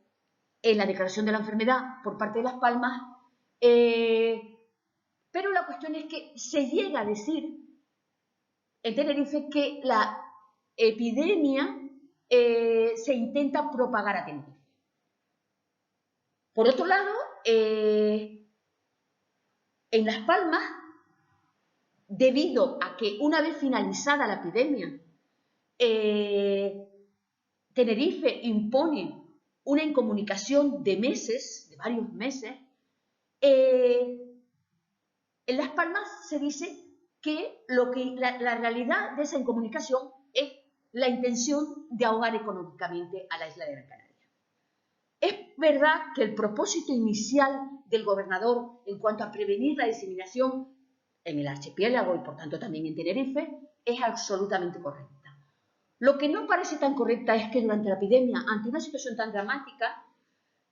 [SPEAKER 2] en la declaración de la enfermedad por parte de Las Palmas, pero la cuestión es que se llega a decir en Tenerife que la epidemia se intenta propagar a Tenerife. Por otro lado, en Las Palmas, debido a que una vez finalizada la epidemia, Tenerife impone una incomunicación de meses, de varios meses, en Las Palmas se dice que la realidad de esa incomunicación es la intención de ahogar económicamente a la isla de Gran Canaria. Es verdad que el propósito inicial del gobernador en cuanto a prevenir la diseminación en el archipiélago y por tanto también en Tenerife es absolutamente correcta. Lo que no parece tan correcta es que durante la epidemia, ante una situación tan dramática,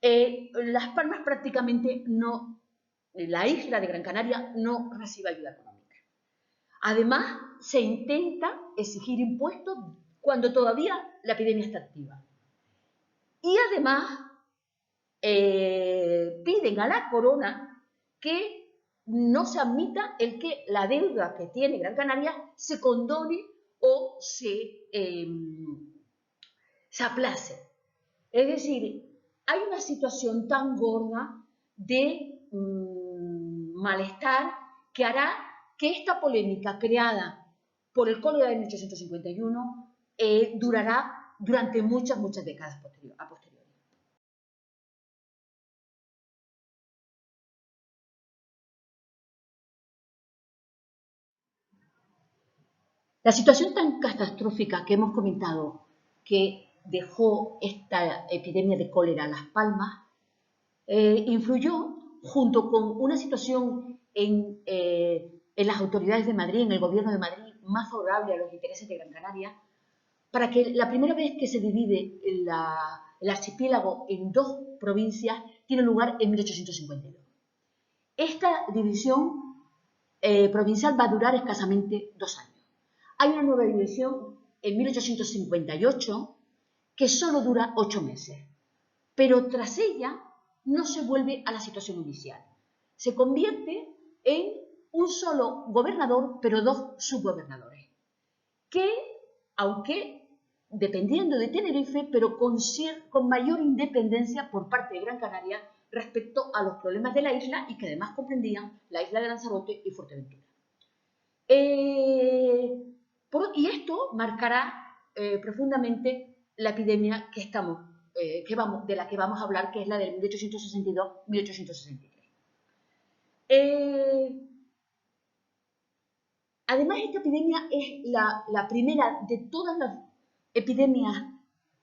[SPEAKER 2] Las Palmas prácticamente no, la isla de Gran Canaria no recibe ayuda económica. Además, se intenta exigir impuestos cuando todavía la epidemia está activa. Y además, piden a la corona que no se admita el que la deuda que tiene Gran Canaria se condone o se aplace. Es decir, hay una situación tan gorda de malestar que hará que esta polémica creada por el Cólera de 1851 durará durante muchas décadas a posteriori. La situación tan catastrófica que hemos comentado que dejó esta epidemia de cólera en Las Palmas influyó junto con una situación en las autoridades de Madrid, en el gobierno de Madrid, más favorable a los intereses de Gran Canaria, para que la primera vez que se divide el archipiélago en dos provincias tiene lugar en 1852. Esta división provincial va a durar escasamente 2 años. Hay una nueva división en 1858 que solo dura 8 meses, pero tras ella no se vuelve a la situación inicial. Se convierte en un solo gobernador, pero 2 subgobernadores, que, aunque dependiendo de Tenerife, pero con mayor independencia por parte de Gran Canaria respecto a los problemas de la isla y que además comprendían la isla de Lanzarote y Fuerteventura. Y esto marcará profundamente la epidemia de la que vamos a hablar, que es la del 1862-1863. Además, esta epidemia es la primera de todas las epidemias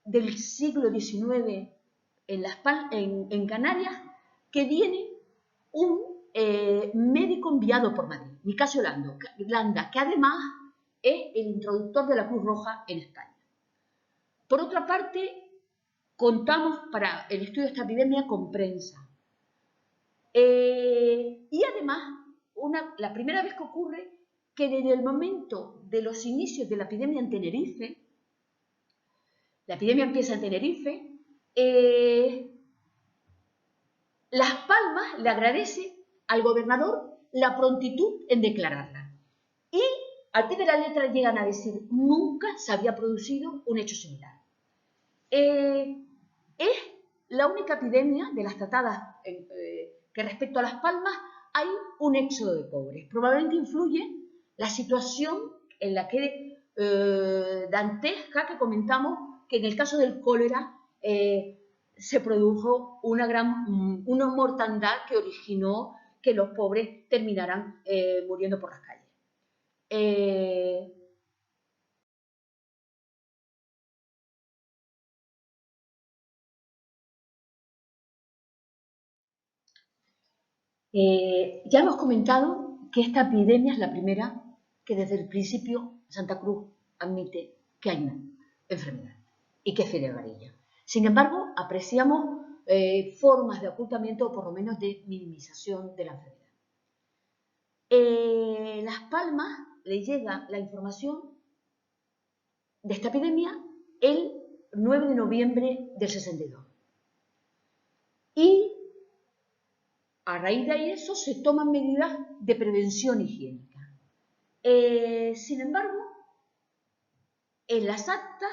[SPEAKER 2] del siglo XIX en Canarias que viene un médico enviado por Madrid, Nicasio Landa, que además es el introductor de la Cruz Roja en España. Por otra parte, contamos para el estudio de esta epidemia con prensa. Y además, la primera vez que ocurre que desde el momento de los inicios de la epidemia en Tenerife, la epidemia empieza en Tenerife, Las Palmas le agradece al gobernador la prontitud en declararla. Y al pie de la letra llegan a decir, nunca se había producido un hecho similar. Es la única epidemia de las tratadas que respecto a Las Palmas hay un éxodo de pobres. Probablemente influye la situación en la que dantesca que comentamos, que en el caso del cólera se produjo una mortandad que originó que los pobres terminaran muriendo por las calles. Ya hemos comentado que esta epidemia es la primera que desde el principio Santa Cruz admite que hay una enfermedad y que es fiebre amarilla. Sin embargo, apreciamos formas de ocultamiento o por lo menos de minimización de la enfermedad. Las Palmas le llega la información de esta epidemia el 9 de noviembre del 62. Y a raíz de eso se toman medidas de prevención higiénica. Sin embargo, en las actas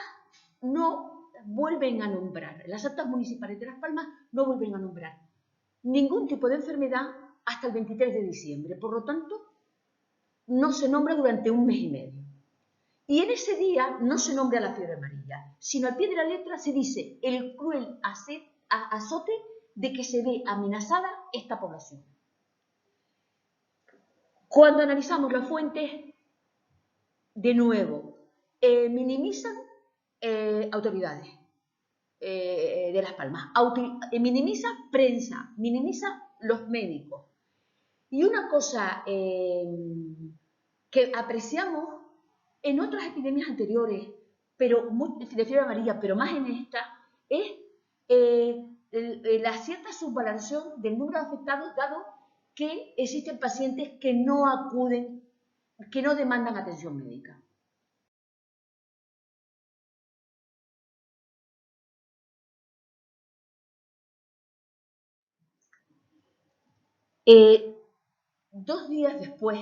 [SPEAKER 2] no vuelven a nombrar, en las actas municipales de Las Palmas no vuelven a nombrar ningún tipo de enfermedad hasta el 23 de diciembre. Por lo tanto, no se nombra durante un mes y medio. Y en ese día no se nombra la fiebre amarilla, sino al pie de la letra se dice el cruel azote de que se ve amenazada esta población. Cuando analizamos las fuentes, de nuevo, minimizan autoridades de Las Palmas, minimiza prensa, minimiza los médicos. Y una cosa que apreciamos en otras epidemias anteriores, pero de fiebre amarilla, pero más en esta, es la cierta subvaloración del número de afectados, dado que existen pacientes que no acuden, que no demandan atención médica. Dos días después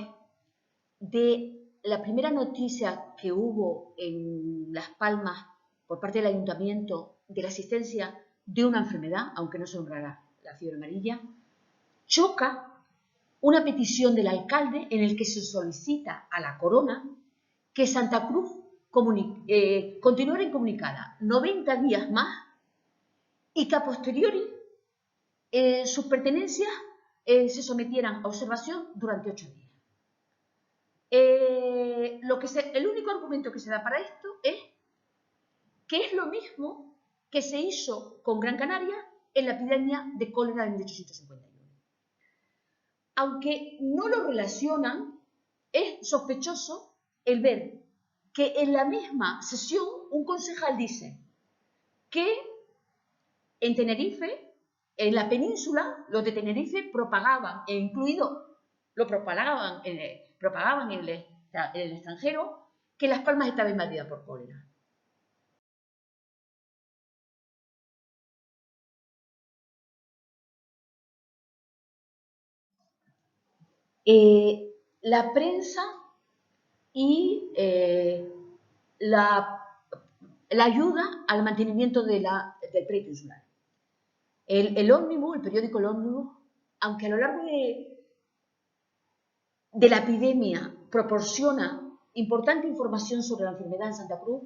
[SPEAKER 2] de la primera noticia que hubo en Las Palmas por parte del ayuntamiento de la existencia de una enfermedad, aunque no se nombrará la fiebre amarilla, choca una petición del alcalde en el que se solicita a la Corona que Santa Cruz continuara incomunicada 90 días más y que a posteriori sus pertenencias se sometieran a observación durante 8 días. El único argumento que se da para esto es que es lo mismo que se hizo con Gran Canaria en la epidemia de cólera de 1851. Aunque no lo relacionan, es sospechoso el ver que en la misma sesión un concejal dice que en Tenerife, en la península, los de Tenerife propagaban, e incluido lo propagaban en el extranjero, que Las Palmas estaba invadida por cólera. La prensa y la ayuda al mantenimiento del pleito insular. El Ómnibus, el periódico El Ómnibus, aunque a lo largo de la epidemia proporciona importante información sobre la enfermedad en Santa Cruz,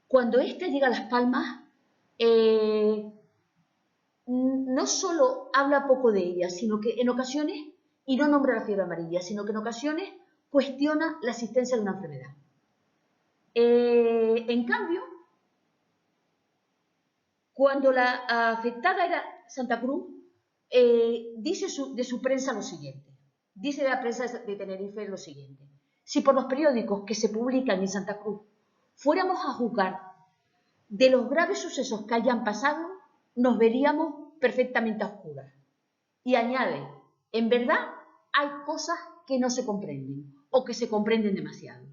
[SPEAKER 2] cuando ésta llega a Las Palmas, no solo habla poco de ella, sino que en ocasiones, y no nombra la fiebre amarilla, sino que en ocasiones cuestiona la existencia de una enfermedad. En cambio, cuando la afectada era Santa Cruz, dice de su prensa lo siguiente. Dice de la prensa de Tenerife lo siguiente. si por los periódicos que se publican en Santa Cruz fuéramos a juzgar de los graves sucesos que hayan pasado, nos veríamos perfectamente a oscuras. Y añade, en verdad hay cosas que no se comprenden o que se comprenden demasiado.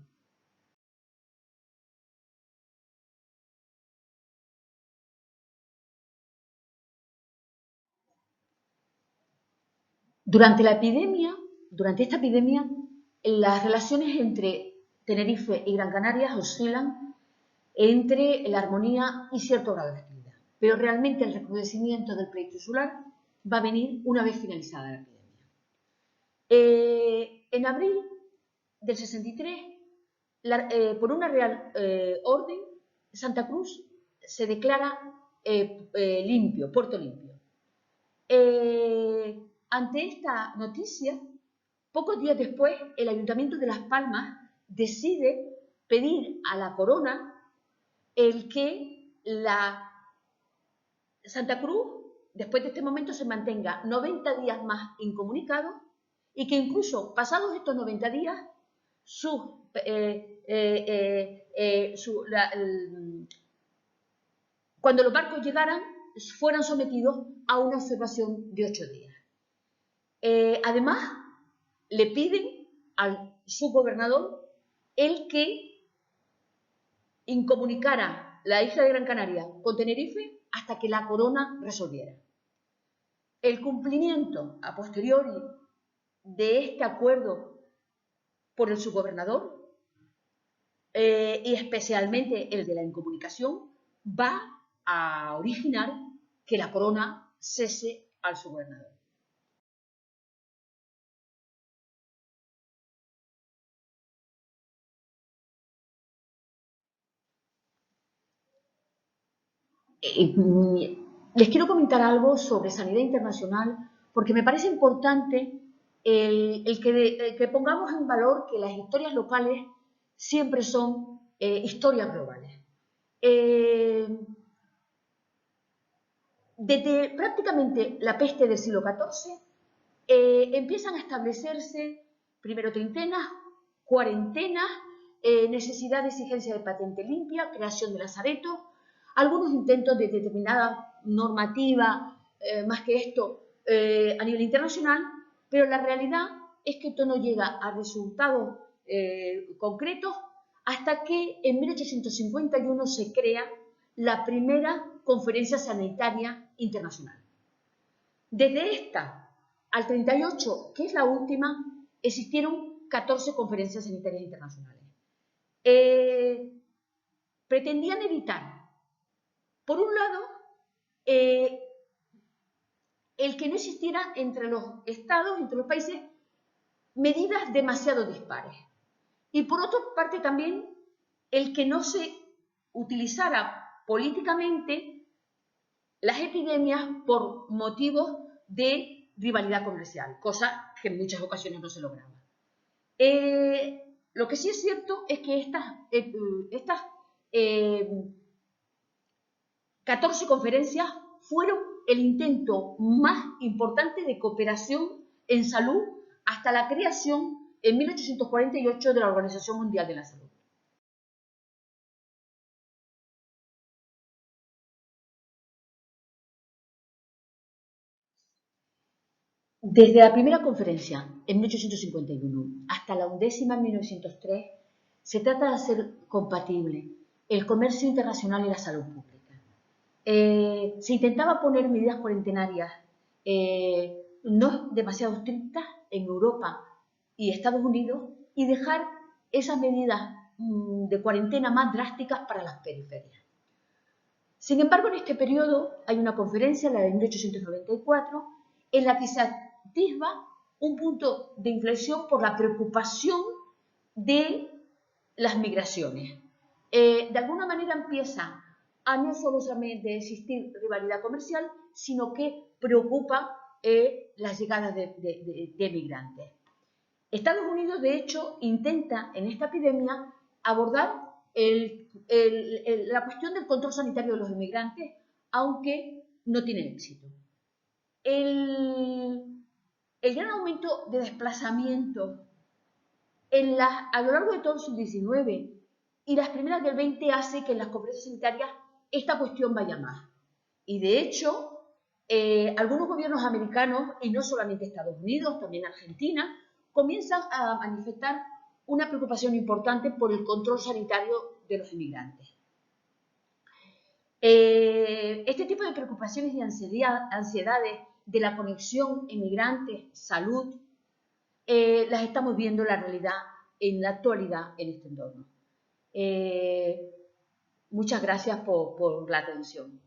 [SPEAKER 2] Durante esta epidemia, las relaciones entre Tenerife y Gran Canaria oscilan entre la armonía y cierto grado de hostilidad. Pero realmente el recrudecimiento del pleito insular va a venir una vez finalizada la epidemia. En abril del 63, por una real orden, Santa Cruz se declara limpio, puerto limpio. Ante esta noticia, pocos días después, el Ayuntamiento de Las Palmas decide pedir a la Corona el que la Santa Cruz, después de este momento, se mantenga 90 días más incomunicado y que incluso pasados estos 90 días, cuando los barcos llegaran, fueran sometidos a una observación de 8 días. Además, le piden al subgobernador el que incomunicara la isla de Gran Canaria con Tenerife hasta que la Corona resolviera. El cumplimiento a posteriori de este acuerdo por el subgobernador y especialmente el de la incomunicación va a originar que la Corona cese al subgobernador. Les quiero comentar algo sobre sanidad internacional porque me parece importante el que pongamos en valor que las historias locales siempre son historias globales. Desde prácticamente la peste del siglo XIV empiezan a establecerse primero treintenas, cuarentenas, necesidad de exigencia de patente limpia, creación de lazaretos, algunos intentos de determinada normativa, más que esto, a nivel internacional, pero la realidad es que esto no llega a resultados concretos hasta que en 1851 se crea la primera Conferencia Sanitaria Internacional. Desde esta al 38, que es la última, existieron 14 conferencias sanitarias internacionales. Pretendían evitar, por un lado, el que no existiera entre los estados, entre los países, medidas demasiado dispares. Y por otra parte también, el que no se utilizara políticamente las epidemias por motivos de rivalidad comercial, cosa que en muchas ocasiones no se lograba. Lo que sí es cierto es que estas 14 conferencias fueron el intento más importante de cooperación en salud hasta la creación en 1848 de la Organización Mundial de la Salud. Desde la primera conferencia, en 1851, hasta la 11ª en 1903, se trata de hacer compatible el comercio internacional y la salud pública. Se intentaba poner medidas cuarentenarias no demasiado estrictas en Europa y Estados Unidos y dejar esas medidas de cuarentena más drásticas para las periferias. Sin embargo, en este periodo hay una conferencia, la de 1894, en la que se atisba un punto de inflexión por la preocupación de las migraciones. De alguna manera empieza a no solamente existir rivalidad comercial, sino que preocupa las llegadas de migrantes. Estados Unidos, de hecho, intenta en esta epidemia abordar la cuestión del control sanitario de los inmigrantes, aunque no tiene éxito. El gran aumento de desplazamiento A lo largo de todo el sub-19 y las primeras del 20 hace que en las conferencias sanitarias esta cuestión vaya más. Y de hecho, algunos gobiernos americanos, y no solamente Estados Unidos, también Argentina, comienzan a manifestar una preocupación importante por el control sanitario de los inmigrantes. Este tipo de preocupaciones y ansiedades de la conexión inmigrantes-salud las estamos viendo en la realidad, en la actualidad, en este entorno. Muchas gracias por la atención.